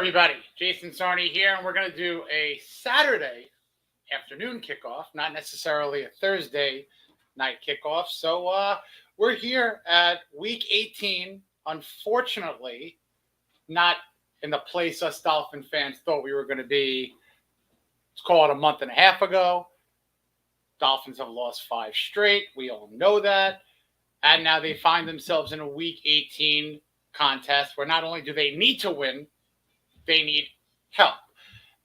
everybody. Jason Sarney here, and we're going to do a Saturday afternoon kickoff, not necessarily a Thursday night kickoff. So we're here at week 18. Unfortunately, not in the place us Dolphin fans thought we were going to be. Let's call it a month and a half ago. Dolphins have lost 5 straight. We all know that. And now they find themselves in a week 18 contest where not only do they need to win, they need help.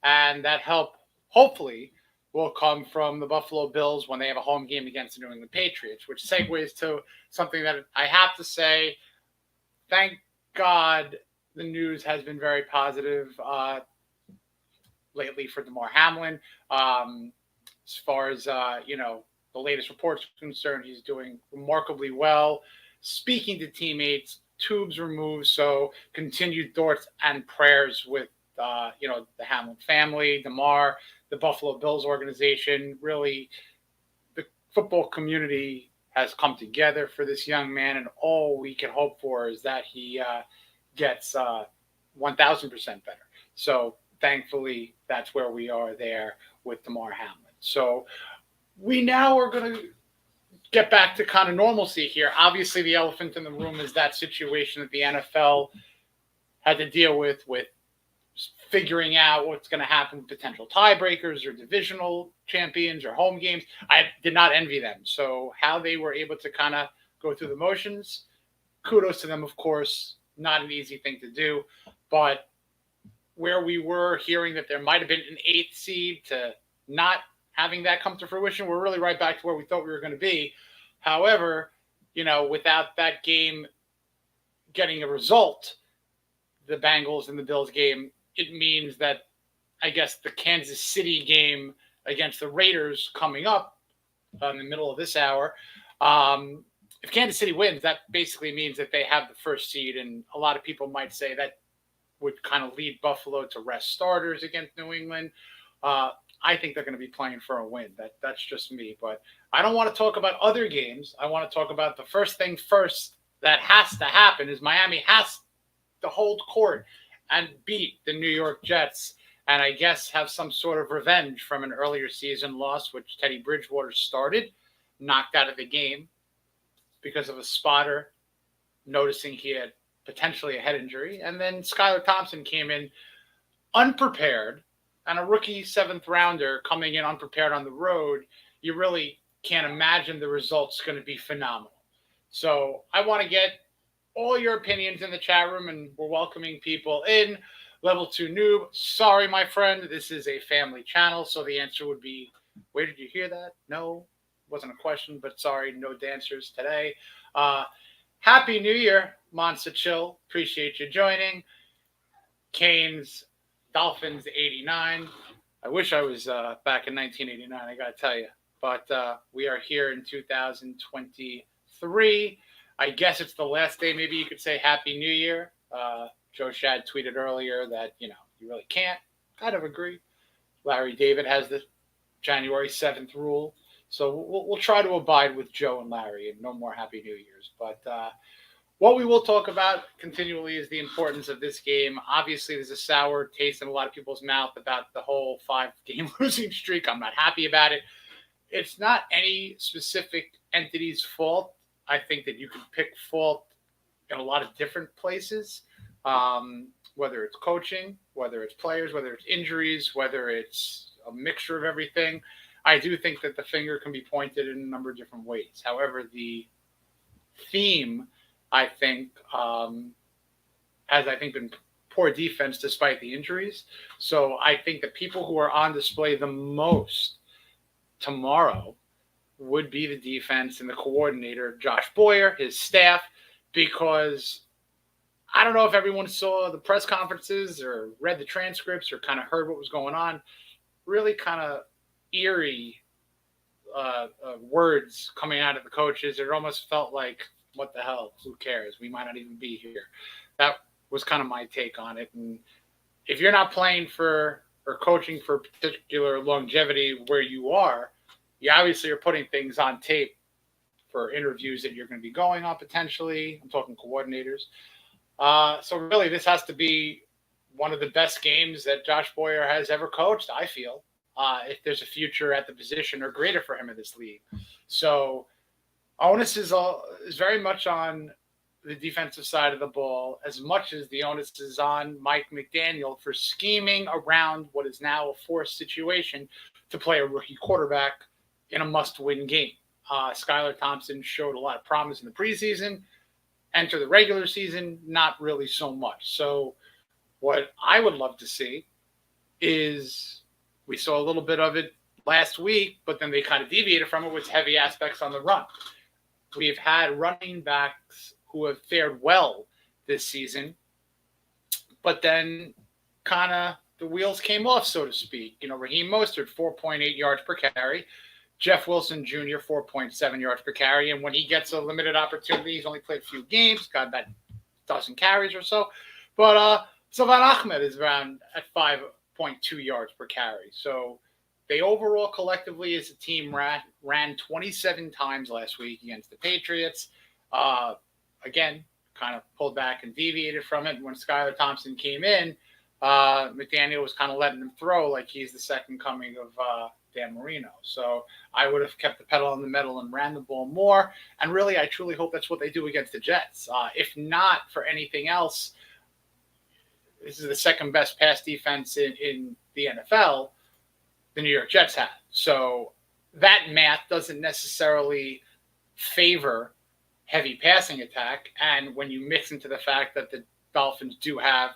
And that help, hopefully, will come from the Buffalo Bills when they have a home game against the New England Patriots, which segues to something that I have to say, thank God the news has been very positive lately for Damar Hamlin. As far as, the latest reports are concerned, he's doing remarkably well, speaking to teammates, tubes removed. So continued thoughts and prayers with, the Hamlin family, Damar, the Buffalo Bills organization. Really, the football community has come together for this young man, and all we can hope for is that he gets 1,000% better. So thankfully, that's where we are there with Damar Hamlin. So we now are going to get back to kind of normalcy here. Obviously, the elephant in the room is that situation that the NFL had to deal with figuring out what's going to happen with potential tiebreakers or divisional champions or home games. I did not envy them. So how they were able to kind of go through the motions, kudos to them, of course. Not an easy thing to do. But where we were hearing that there might have been an 8th seed to not having that come to fruition, we're really right back to where we thought we were going to be. However, without that game getting a result, the Bengals and the Bills game, it means that I guess the Kansas City game against the Raiders coming up in the middle of this hour, if Kansas City wins, that basically means that they have the first seed. And a lot of people might say that would kind of lead Buffalo to rest starters against New England. I think they're going to be playing for a win. That's just me. But I don't want to talk about other games. I want to talk about the first thing first that has to happen is Miami has to hold court and beat the New York Jets and I guess have some sort of revenge from an earlier season loss, which Teddy Bridgewater started, knocked out of the game because of a spotter noticing he had potentially a head injury. And then Skylar Thompson came in unprepared, and a rookie 7th rounder coming in unprepared on the road, you really can't imagine the results going to be phenomenal. So I want to get all your opinions in the chat room, and we're welcoming people in. Level 2 noob, sorry, my friend, this is a family channel, so the answer would be, where did you hear that? No, wasn't a question, but sorry, no dancers today. Happy New Year, Monster Chill. Appreciate you joining. Canes, Dolphins 89. I wish I was back in 1989, I got to tell you. But we are here in 2023. I guess it's the last day. Maybe you could say Happy New Year. Joe Shad tweeted earlier that, you really can't. Kind of agree. Larry David has the January 7th rule. So we'll try to abide with Joe and Larry and no more Happy New Year's. But what we will talk about continually is the importance of this game. Obviously, there's a sour taste in a lot of people's mouth about the whole 5-game losing streak. I'm not happy about it. It's not any specific entity's fault. I think that you can pick fault in a lot of different places, whether it's coaching, whether it's players, whether it's injuries, whether it's a mixture of everything. I do think that the finger can be pointed in a number of different ways. However, the theme, I think, has been poor defense despite the injuries. So I think the people who are on display the most tomorrow would be the defense and the coordinator, Josh Boyer, his staff, because I don't know if everyone saw the press conferences or read the transcripts or kind of heard what was going on. Really kind of eerie words coming out of the coaches. It almost felt like, what the hell? Who cares? We might not even be here. That was kind of my take on it. And if you're not playing for or coaching for particular longevity where you are, you obviously are putting things on tape for interviews that you're going to be going on potentially. I'm talking coordinators. So really, this has to be one of the best games that Josh Boyer has ever coached, I feel. If there's a future at the position or greater for him in this league. So onus is very much on the defensive side of the ball, as much as the onus is on Mike McDaniel for scheming around what is now a forced situation to play a rookie quarterback in a must-win game. Skylar Thompson showed a lot of promise in the preseason. Enter the regular season, not really so much. So what I would love to see is, we saw a little bit of it last week, but then they kind of deviated from it with heavy aspects on the run. We've had running backs who have fared well this season, but then kind of the wheels came off, so to speak. Raheem Mostert, 4.8 yards per carry. Jeff Wilson Jr., 4.7 yards per carry. And when he gets a limited opportunity, he's only played a few games, got about a dozen carries or so. But Salvan Ahmed is around at 5.2 yards per carry. So they overall collectively as a team ran 27 times last week against the Patriots. Again, kind of pulled back and deviated from it. When Skylar Thompson came in, McDaniel was kind of letting him throw like he's the second coming of Dan Marino. So I would have kept the pedal on the metal and ran the ball more. And really, I truly hope that's what they do against the Jets. If not for anything else, this is the second best pass defense in the NFL the New York Jets have. So that math doesn't necessarily favor heavy passing attack. And when you mix into the fact that the Dolphins do have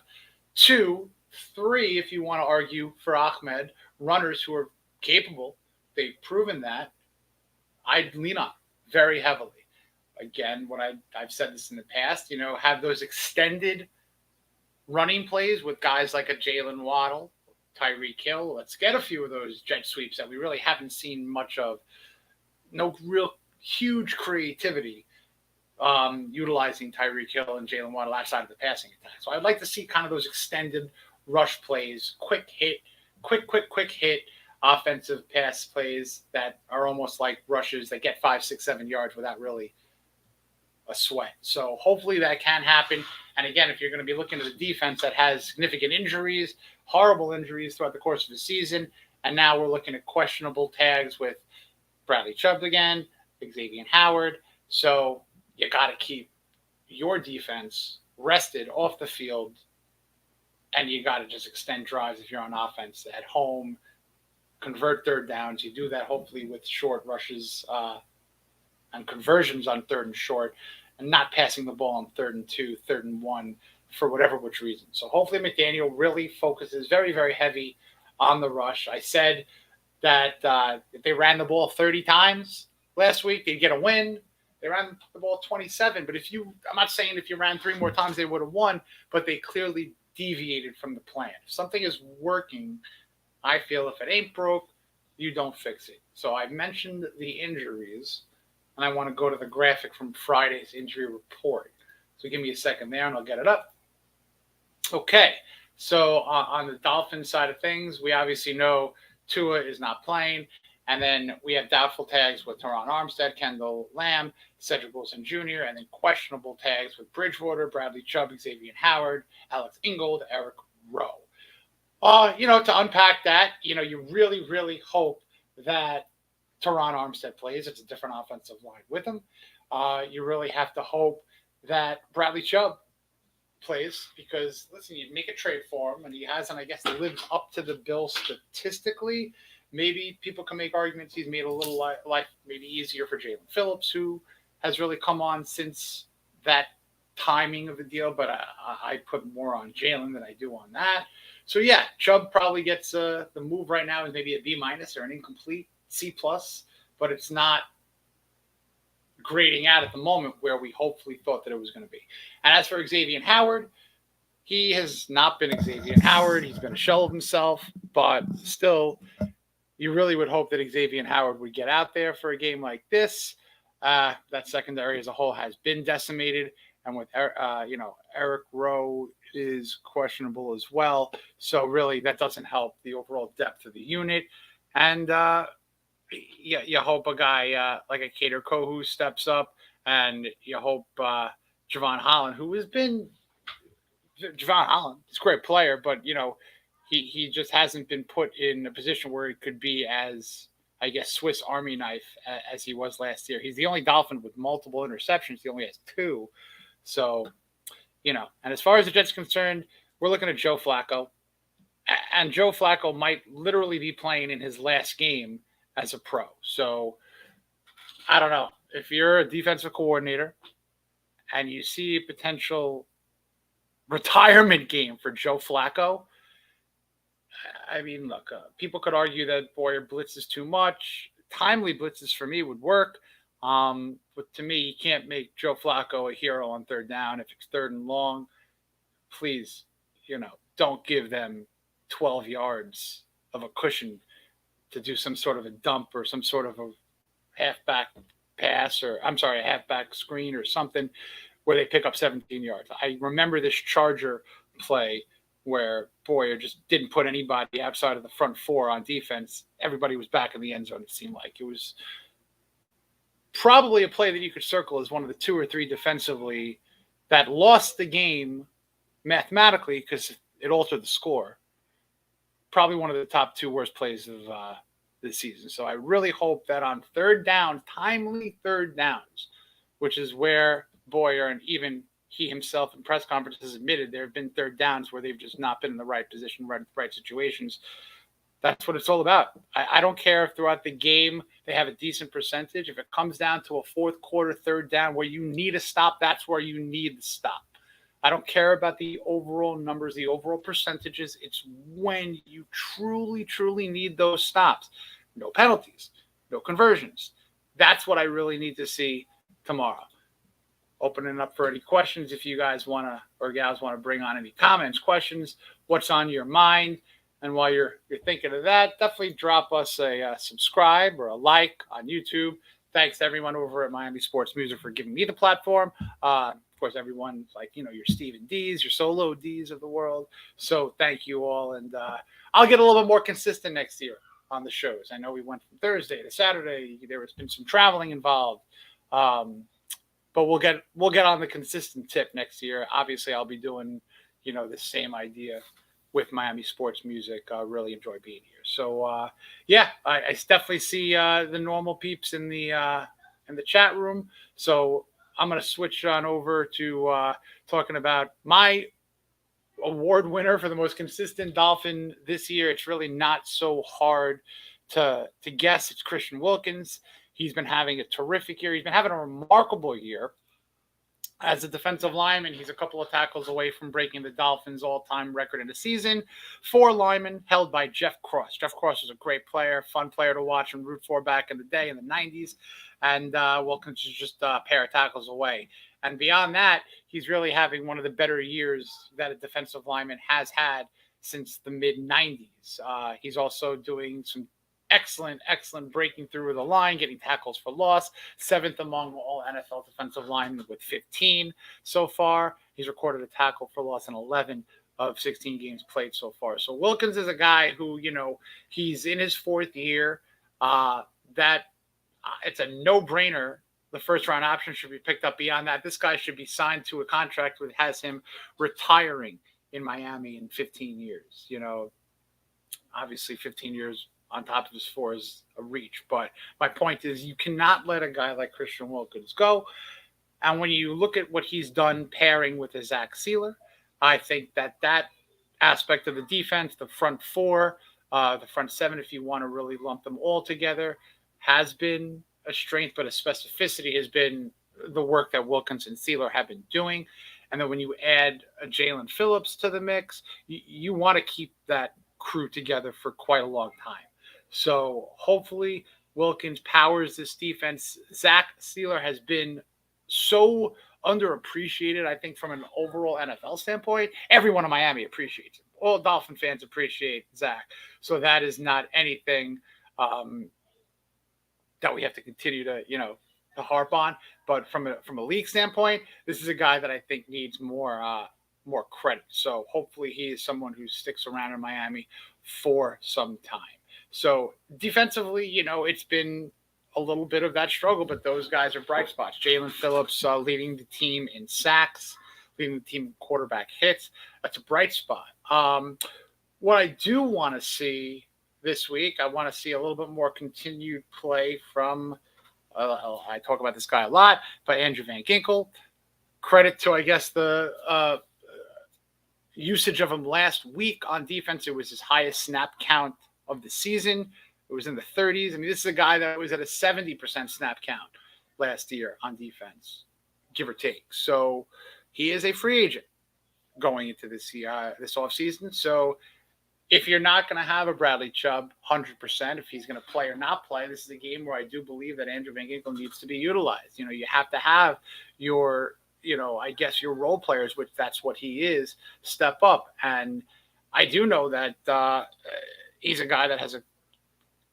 2, 3, if you want to argue for Ahmed, runners who are capable, they've proven that, I'd lean on very heavily. Again, I've said this in the past, have those extended running plays with guys like a Jalen Waddle, Tyreek Hill. Let's get a few of those jet sweeps that we really haven't seen much of. No real huge creativity utilizing Tyreek Hill and Jalen Waddle outside of the passing attack. So I'd like to see kind of those extended rush plays, quick hit offensive pass plays that are almost like rushes that get 5, 6, 7 yards without really a sweat. So hopefully that can happen. And again, if you're going to be looking at a defense that has significant injuries, horrible injuries throughout the course of the season, and now we're looking at questionable tags with Bradley Chubb again, Xavier Howard. So you got to keep your defense rested off the field, and you got to just extend drives if you're on offense at home, convert third downs. You do that hopefully with short rushes and conversions on 3rd and short, and not passing the ball on 3rd and 2, 3rd and 1 for whatever which reason. So hopefully McDaniel really focuses very, very heavy on the rush. I said that if they ran the ball 30 times last week, they'd get a win. They ran the ball 27, but I'm not saying if you ran 3 more times they would have won, but they clearly deviated from the plan. If something is working, I feel if it ain't broke, you don't fix it. So I mentioned the injuries, and I want to go to the graphic from Friday's injury report. So give me a second there, and I'll get it up. Okay, so on the Dolphins side of things, we obviously know Tua is not playing. And then we have doubtful tags with Teron Armstead, Kendall Lamb, Cedric Wilson Jr., and then questionable tags with Bridgewater, Bradley Chubb, Xavier Howard, Alex Ingold, Eric Rowe. To unpack that, you really, really hope that Teron Armstead plays. It's a different offensive line with him. You really have to hope that Bradley Chubb plays because, listen, you make a trade for him, and he hasn't, I guess, lived up to the bill statistically. Maybe people can make arguments he's made a little life maybe easier for Jalen Phillips, who has really come on since that timing of the deal, but I put more on Jalen than I do on that. So, yeah, Chubb probably gets the move right now is maybe a B- or an incomplete C+, but it's not grading out at the moment where we hopefully thought that it was going to be. And as for Xavier Howard, he has not been Xavier Howard. He's been a shell of himself, but still – you really would hope that Xavier Howard would get out there for a game like this. That secondary as a whole has been decimated, and with Eric Rowe is questionable as well. So really, that doesn't help the overall depth of the unit. And you hope a guy like a Kader Kohu steps up, and you hope Javon Holland, who has been Javon Holland, he's a great player, but he just hasn't been put in a position where he could be as, I guess, Swiss Army knife as he was last year. He's the only Dolphin with multiple interceptions. He only has 2. So, and as far as the Jets are concerned, we're looking at Joe Flacco. And Joe Flacco might literally be playing in his last game as a pro. So, I don't know. If you're a defensive coordinator and you see a potential retirement game for Joe Flacco, I mean, look, people could argue that Boyer blitzes too much. Timely blitzes for me would work. But to me, you can't make Joe Flacco a hero on third down. If it's 3rd and long, please, don't give them 12 yards of a cushion to do some sort of a dump or some sort of a halfback pass a halfback screen or something where they pick up 17 yards. I remember this Charger play where Boyer just didn't put anybody outside of the front 4 on defense. Everybody was back in the end zone, it seemed like. It was probably a play that you could circle as one of the 2 or 3 defensively that lost the game mathematically because it altered the score. Probably one of the top 2 worst plays of this season. So I really hope that on third down, timely third downs, which is where Boyer and even he himself in press conferences admitted there have been third downs where they've just not been in the right position, right situations. That's what it's all about. I don't care if throughout the game they have a decent percentage. If it comes down to a fourth quarter third down where you need a stop, that's where you need the stop. I don't care about the overall numbers, the overall percentages. It's when you truly, truly need those stops. No penalties, no conversions. That's what I really need to see tomorrow. Opening up for any questions if you guys want to or gals want to bring on any comments, questions, what's on your mind. And while you're thinking of that, definitely drop us a subscribe or a like on YouTube. Thanks to everyone over at Miami Sports Music for giving me the platform. Of course, everyone like, your Steven D's, your Solo D's of the world. So thank you all. And I'll get a little bit more consistent next year on the shows. I know we went from Thursday to Saturday. There has been some traveling involved. But we'll get on the consistent tip next year. Obviously, I'll be doing, the same idea with Miami Sports Music. Really enjoy being here. So, I definitely see the normal peeps in the chat room. So I'm going to switch on over to talking about my award winner for the most consistent Dolphin this year. It's really not so hard to guess. It's Christian Wilkins. He's been having a terrific year. He's been having a remarkable year as a defensive lineman. He's a couple of tackles away from breaking the Dolphins' all-time record in the season. 4 linemen held by Jeff Cross. Jeff Cross was a great player, fun player to watch and root for back in the day in the 90s. And Wilkins is just a pair of tackles away. And beyond that, he's really having one of the better years that a defensive lineman has had since the mid-90s. He's also doing some excellent breaking through the line, getting tackles for loss, 7th among all NFL defensive linemen with 15 so far. He's recorded a tackle for loss in 11 of 16 games played so far. So Wilkins is a guy who, he's in his 4th year. It's a no-brainer. The first-round option should be picked up. Beyond that, this guy should be signed to a contract that has him retiring in Miami in 15 years. Obviously 15 years on top of his 4 is a reach. But my point is you cannot let a guy like Christian Wilkins go. And when you look at what he's done pairing with Zach Sealer, I think that aspect of the defense, the front 4, the front 7, if you want to really lump them all together, has been a strength, but a specificity has been the work that Wilkins and Sealer have been doing. And then when you add a Jalen Phillips to the mix, you want to keep that crew together for quite a long time. So hopefully Wilkins powers this defense. Zach Sealer has been so underappreciated, I think, from an overall NFL standpoint. Everyone in Miami appreciates him. All Dolphin fans appreciate Zach. So that is not anything that we have to continue to, to harp on. But from a league standpoint, this is a guy that I think needs more credit. So hopefully he is someone who sticks around in Miami for some time. So defensively, it's been a little bit of that struggle, but those guys are bright spots. Jalen Phillips leading the team in sacks, leading the team in quarterback hits. That's a bright spot. What I do want to see this week, I want to see a little bit more continued play from, I talk about this guy a lot, but Andrew Van Ginkel. Credit to, I guess, the usage of him last week on defense. It was his highest snap count of the season. It was in the 30s. I mean, this is a guy that was at a 70% snap count last year on defense, give or take. So he is a free agent going into this offseason. So if you're not going to have a Bradley Chubb 100%, if he's going to play or not play, this is a game where I do believe that Andrew Van Ginkel needs to be utilized. You know, you have to have your, I guess your role players, which that's what he is, step up. And I do know that he's a guy that has a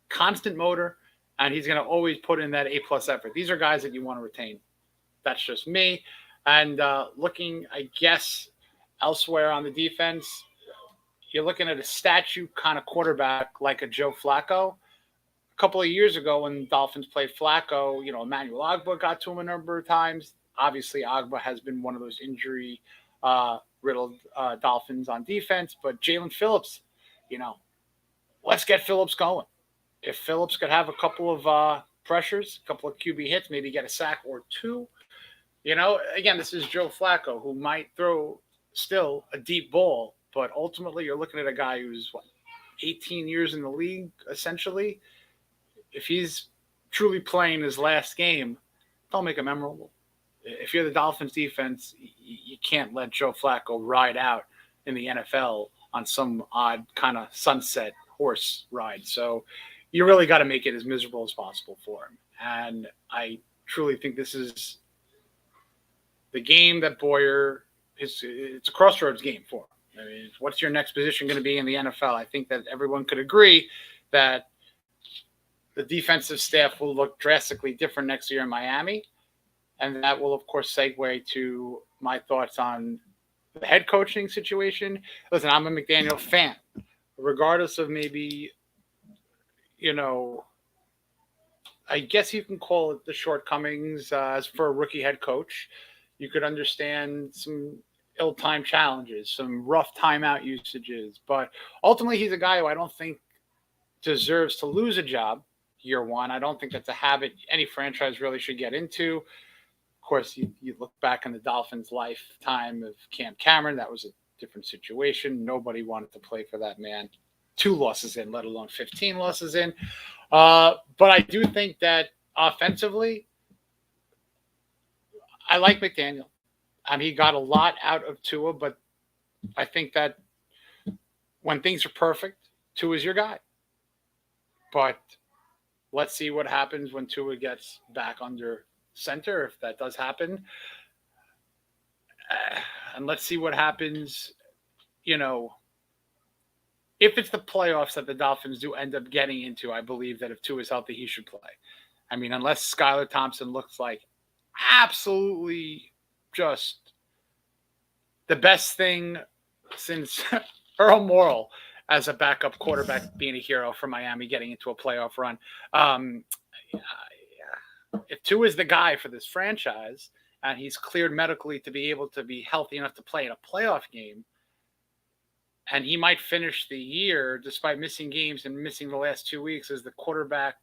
constant motor, and he's going to always put in that A-plus effort. These are guys that you want to retain. That's just me. And looking, I guess, elsewhere on the defense, you're looking at a statue kind of quarterback like a Joe Flacco. A couple of years ago when Dolphins played Flacco, Emmanuel Ogbah got to him a number of times. Obviously, Ogbah has been one of those injury-riddled Dolphins on defense. But Jalen Phillips, let's get Phillips going. If Phillips could have a couple of pressures, a couple of QB hits, maybe get a sack or two, again, this is Joe Flacco, who might throw still a deep ball, but ultimately you're looking at a guy who's 18 years in the league, essentially. If he's truly playing his last game, don't make it memorable. If you're the Dolphins defense, you can't let Joe Flacco ride out in the NFL on some odd kind of sunset horse ride. So you really got to make it as miserable as possible for him. And I truly think this is the game that Boyer it's a crossroads game for him. I mean, what's your next position going to be in the NFL? I think that everyone could agree that the defensive staff will look drastically different next year in Miami. And that will, of course, segue to my thoughts on the head coaching situation. Listen, I'm a McDaniel fan. Regardless of maybe, I guess you can call it the shortcomings as for a rookie head coach. You could understand some ill-timed challenges, some rough timeout usages. But ultimately, he's a guy who I don't think deserves to lose a job year one. I don't think that's a habit any franchise really should get into. Of course, you look back on the Dolphins' lifetime of Cam Cameron. That was a different situation. Nobody wanted to play for that man. 2 losses in, let alone 15 losses in. But I do think that offensively, I like McDaniel. And he got a lot out of Tua, but I think that when things are perfect, Tua is your guy. But let's see what happens when Tua gets back under center, if that does happen. And let's see what happens, if it's the playoffs that the Dolphins do end up getting into. I believe that if Tua is healthy, he should play. I mean, unless Skylar Thompson looks like absolutely just the best thing since Earl Morrall as a backup quarterback being a hero for Miami getting into a playoff run. If Tua is the guy for this franchise and he's cleared medically to be able to be healthy enough to play in a playoff game, and he might finish the year, despite missing games and missing the last 2 weeks, as the quarterback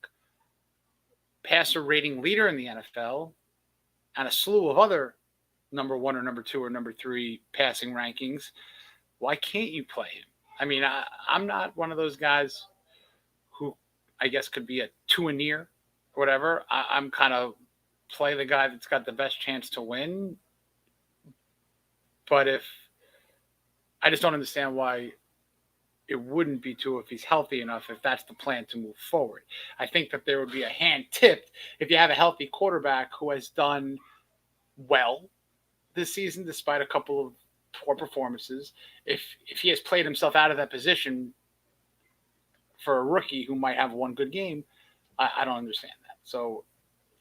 passer rating leader in the NFL and a slew of other number 1 or number 2 or number 3 passing rankings, why can't you play him? I mean, I'm not one of those guys who I guess could be a Tua-near or whatever. I'm kind of play the guy that's got the best chance to win. But I just don't understand why it wouldn't be Tua if he's healthy enough, if that's the plan to move forward. I think that there would be a hand tipped if you have a healthy quarterback who has done well this season, despite a couple of poor performances. If he has played himself out of that position for a rookie who might have one good game, I don't understand that. So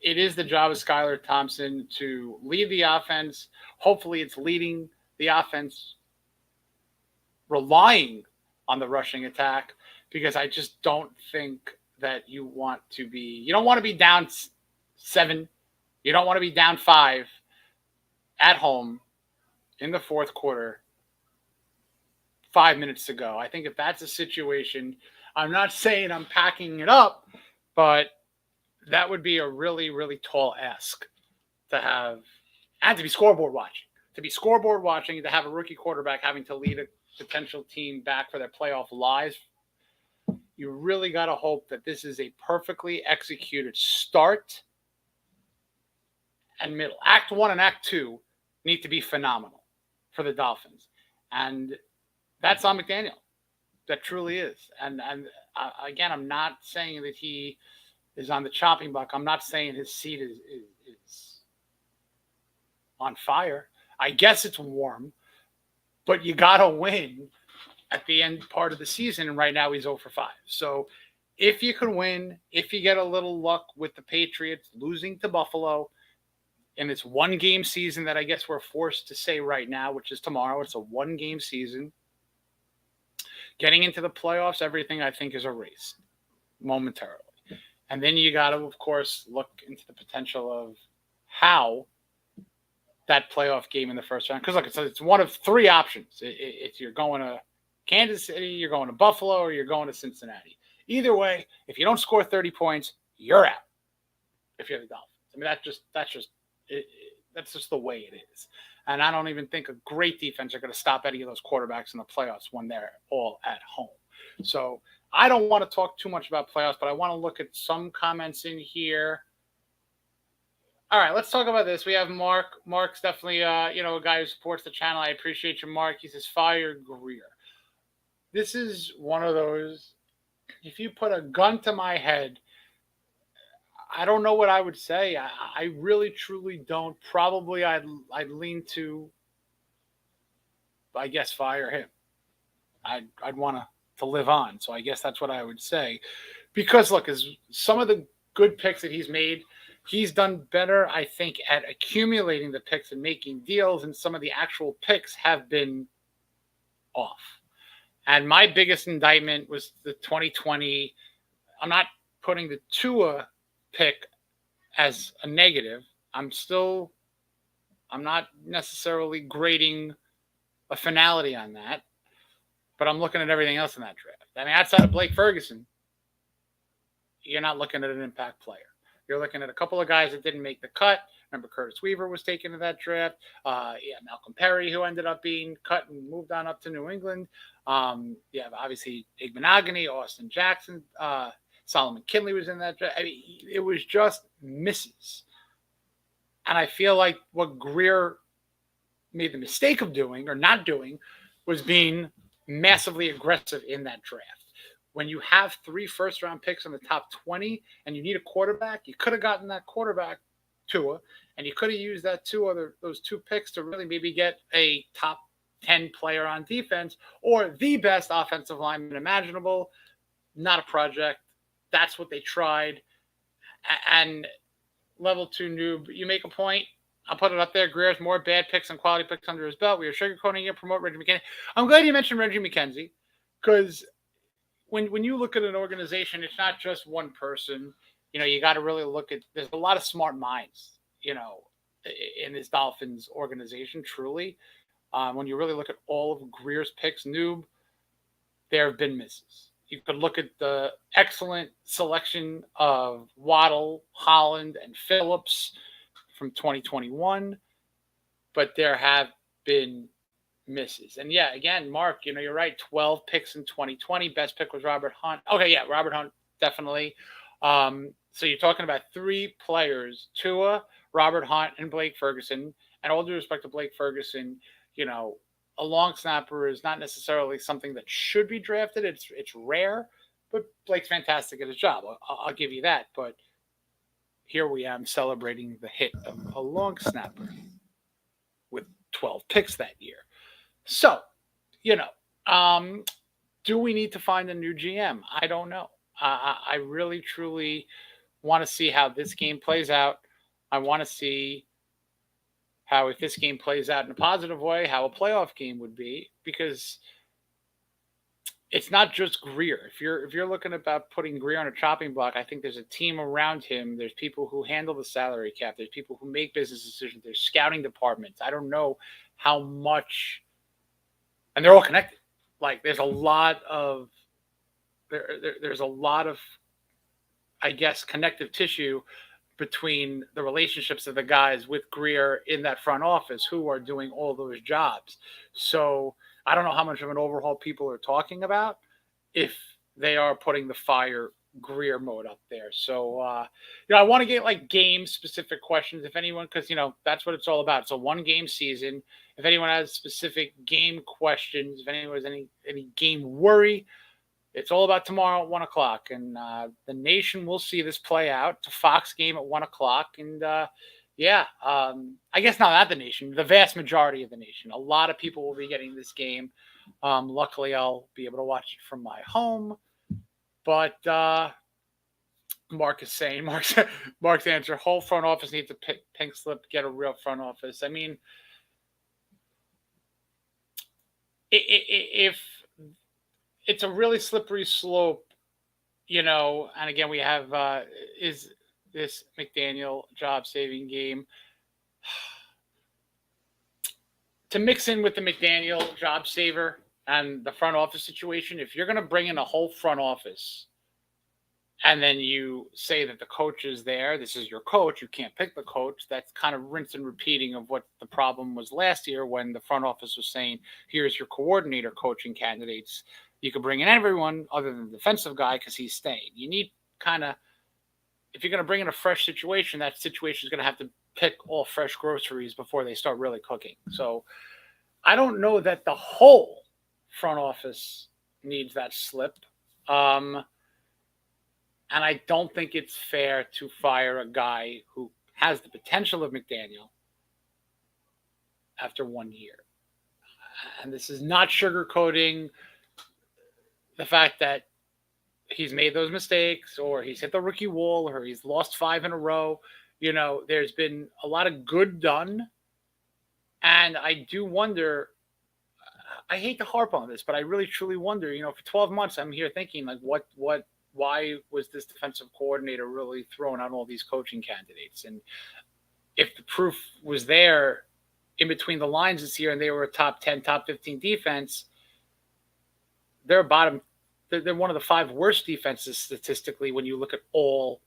it is the job of Skylar Thompson to lead the offense. Hopefully it's leading the offense relying on the rushing attack, because I just don't think that you don't want to be down 7. You don't want to be down 5 at home in the fourth quarter 5 minutes to go. I think if that's a situation, I'm not saying I'm packing it up, but that would be a really, really tall ask to have, and to be scoreboard watching. To be scoreboard watching, to have a rookie quarterback having to lead a potential team back for their playoff lives, you really got to hope that this is a perfectly executed start and middle. Act 1 and Act 2 need to be phenomenal for the Dolphins. And that's on McDaniel. That truly is. And again, I'm not saying that he is on the chopping block. I'm not saying his seat is on fire. I guess it's warm, but you got to win at the end part of the season. And right now he's 0 for 5. So if you can win, if you get a little luck with the Patriots losing to Buffalo in this one-game season that I guess we're forced to say right now, which is tomorrow, it's a one-game season. Getting into the playoffs, everything I think is erased momentarily. And then you got to, of course, look into the potential of how that playoff game in the first round. Because, look, it's one of three options. It's you're going to Kansas City, you're going to Buffalo, or you're going to Cincinnati. Either way, if you don't score 30 points, you're out. If you're the Dolphins, I mean that's just the way it is. And I don't even think a great defense are going to stop any of those quarterbacks in the playoffs when they're all at home. So I don't want to talk too much about playoffs, but I want to look at some comments in here. All right, let's talk about this. We have Mark. Mark's definitely, a guy who supports the channel. I appreciate you, Mark. He says, fire Greer. This is one of those, if you put a gun to my head, I don't know what I would say. I really, truly don't. Probably I'd lean to, I guess, fire him. I'd want to live on. So I guess that's what I would say. Because, look, as some of the good picks that he's made, he's done better, I think, at accumulating the picks and making deals, and some of the actual picks have been off. And my biggest indictment was the 2020. I'm not putting the Tua pick as a negative. I'm not necessarily grading a finality on that, but I'm looking at everything else in that draft. I mean, outside of Blake Ferguson, you're not looking at an impact player. You're looking at a couple of guys that didn't make the cut. Remember, Curtis Weaver was taken to that draft. Malcolm Perry, who ended up being cut and moved on up to New England. Obviously, Igbenogany, Austin Jackson, Solomon Kinley was in that draft. I mean, it was just misses. And I feel like what Greer made the mistake of doing or not doing was being massively aggressive in that draft. When you have 3 first-round picks in the top 20 and you need a quarterback, you could have gotten that quarterback, Tua, and you could have used those 2 picks to really maybe get a top 10 player on defense or the best offensive lineman imaginable. Not a project. That's what they tried. And level 2 noob, you make a point. I'll put it up there. Greer has more bad picks and quality picks under his belt. We are sugarcoating it. Promote Reggie McKenzie. I'm glad you mentioned Reggie McKenzie, because when you look at an organization, it's not just one person. You got to really look at. There's a lot of smart minds, in this Dolphins organization. Truly, when you really look at all of Greer's picks, noob, there have been misses. You could look at the excellent selection of Waddle, Holland, and Phillips from 2021, but there have been misses. And yeah, again, Mark, you're right. 12 picks in 2020. Best pick was Robert Hunt. Okay, yeah, Robert Hunt, definitely. So you're talking about 3 players, Tua, Robert Hunt, and Blake Ferguson. And all due respect to Blake Ferguson, a long snapper is not necessarily something that should be drafted. It's rare, but Blake's fantastic at his job. I'll give you that. But here we am celebrating the hit of a long snapper with 12 picks that year. So, do we need to find a new GM? I don't know. I really, truly want to see how this game plays out. I want to see how, if this game plays out in a positive way, how a playoff game would be. Because it's not just Greer. If you're looking about putting Greer on a chopping block, I think there's a team around him. There's people who handle the salary cap. There's people who make business decisions. There's scouting departments. I don't know how much, and they're all connected. Like there's a lot of there's a lot of, I guess, connective tissue between the relationships of the guys with Greer in that front office who are doing all those jobs. So I don't know how much of an overhaul people are talking about if they are putting the fire Greer mode up there. So, I want to get like game specific questions if anyone, because, that's what it's all about. It's a 1 game season. If anyone has specific game questions, if anyone has any game worry, it's all about tomorrow at 1 o'clock, and the nation will see this play out. It's a Fox game at 1 o'clock, and I guess not the nation, the vast majority of the nation. A lot of people will be getting this game. Luckily, I'll be able to watch it from my home. But Mark is saying, Mark's answer: whole front office needs a pink slip to get a real front office. I mean, if it's a really slippery slope, and again, we have, is this McDaniel job-saving game to mix in with the McDaniel job saver and the front office situation. If you're going to bring in a whole front office and then you say that the coach is there, this is your coach, you can't pick the coach, that's kind of rinse and repeating of what the problem was last year when the front office was saying, here's your coordinator coaching candidates. You could bring in everyone other than the defensive guy because he's staying. You need if you're going to bring in a fresh situation, that situation is going to have to pick all fresh groceries before they start really cooking. So I don't know that the whole front office needs that slip. And I don't think it's fair to fire a guy who has the potential of McDaniel after 1 year. And this is not sugarcoating the fact that he's made those mistakes or he's hit the rookie wall or he's lost 5 in a row. There's been a lot of good done. And I do wonder, I hate to harp on this, but I really truly wonder, for 12 months, I'm here thinking like, why was this defensive coordinator really throwing out all these coaching candidates? And if the proof was there in between the lines this year and they were a top 10, top 15 defense, they're one of the 5 worst defenses statistically when you look at all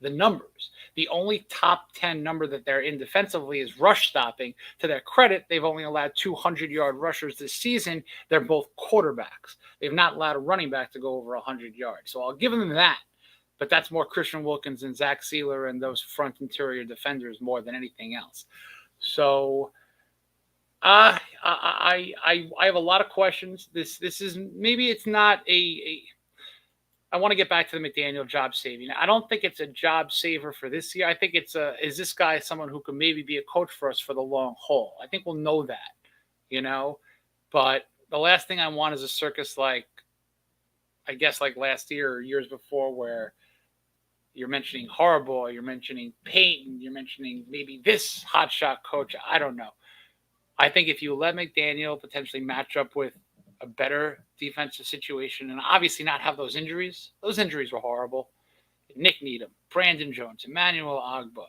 the numbers. The only top 10 number that they're in defensively is rush stopping. To their credit, they've only allowed 200-yard rushers this season. They're both quarterbacks. They've not allowed a running back to go over 100 yards. So I'll give them that. But that's more Christian Wilkins and Zach Sealer and those front interior defenders more than anything else. So I have a lot of questions. This is, maybe it's not I want to get back to the McDaniel job saving. I don't think it's a job saver for this year. I think is this guy someone who could maybe be a coach for us for the long haul? I think we'll know that, But the last thing I want is a circus like, I guess, like last year or years before, where you're mentioning Harbaugh, you're mentioning Payton, you're mentioning maybe this hotshot coach. I don't know. I think if you let McDaniel potentially match up with a better defensive situation and obviously not have those injuries were horrible. Nick Needham, Brandon Jones, Emmanuel Ogbah.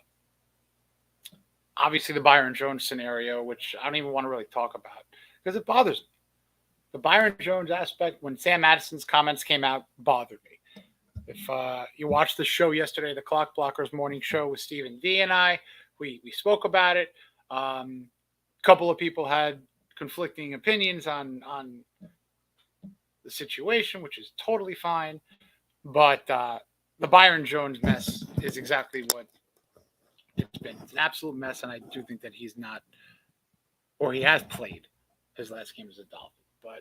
Obviously the Byron Jones scenario, which I don't even want to really talk about because it bothers me. The Byron Jones aspect, when Sam Madison's comments came out, bothered me. If you watched the show yesterday, the Clock Blockers morning show with Stephen D and I, we spoke about it. A couple of people had conflicting opinions on the situation, which is totally fine. But the Byron Jones mess is exactly what it's been. It's an absolute mess, and I do think that he's not, or he has played his last game as a Dolphin. But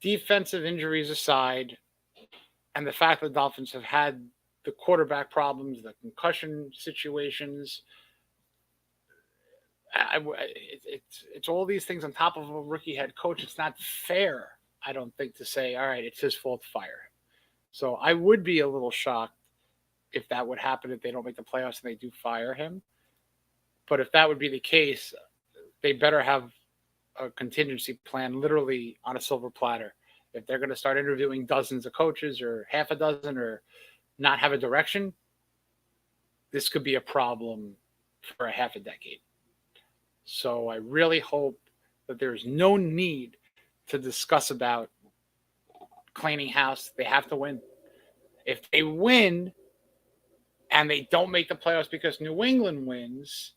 defensive injuries aside, and the fact that the Dolphins have had the quarterback problems, the concussion situations, it's all these things on top of a rookie head coach. It's not fair, I don't think, to say, all right, it's his fault, fire him. So I would be a little shocked if that would happen, if they don't make the playoffs and they do fire him. But if that would be the case, they better have a contingency plan literally on a silver platter if they're going to start interviewing dozens of coaches or half a dozen or not have a direction, this could be a problem for a half a decade. So I really hope that there's no need to discuss about cleaning house. They have to win. If they win and they don't make the playoffs because New England wins,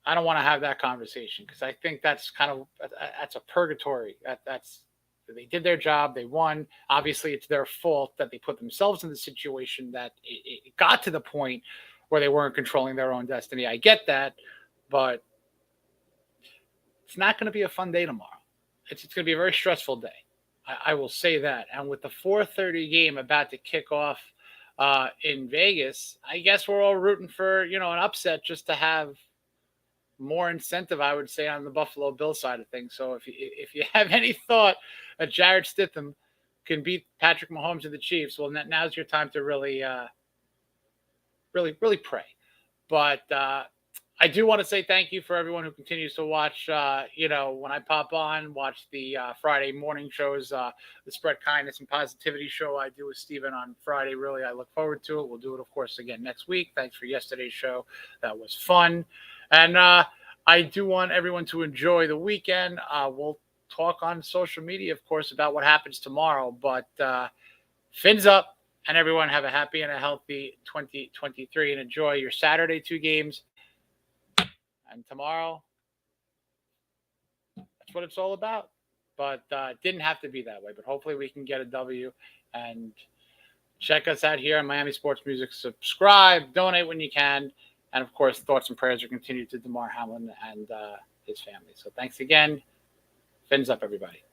I don't want to have that conversation because I think that's a purgatory. That's they did their job. They won. Obviously, it's their fault that they put themselves in the situation that it got to the point where they weren't controlling their own destiny. I get that, but it's not going to be a fun day tomorrow. It's going to be a very stressful day. I will say that. And with the 4:30 game about to kick off in Vegas, I guess we're all rooting for an upset just to have more incentive, I would say, on the Buffalo Bills side of things. So if you have any thought that Jared Stidham can beat Patrick Mahomes and the Chiefs, well, now's your time to really pray. But I do want to say thank you for everyone who continues to watch. When I pop on, watch the Friday morning shows, the Spread Kindness and Positivity show I do with Steven on Friday. Really, I look forward to it. We'll do it, of course, again next week. Thanks for yesterday's show. That was fun. And I do want everyone to enjoy the weekend. We'll talk on social media, of course, about what happens tomorrow. But fins up, and everyone have a happy and a healthy 2023 and enjoy your Saturday 2 games. And tomorrow, that's what it's all about. But it didn't have to be that way. But hopefully we can get a W. And check us out here on Miami Sports Music. Subscribe, donate when you can. And, of course, thoughts and prayers are continued to Damar Hamlin and his family. So thanks again. Fins up, everybody.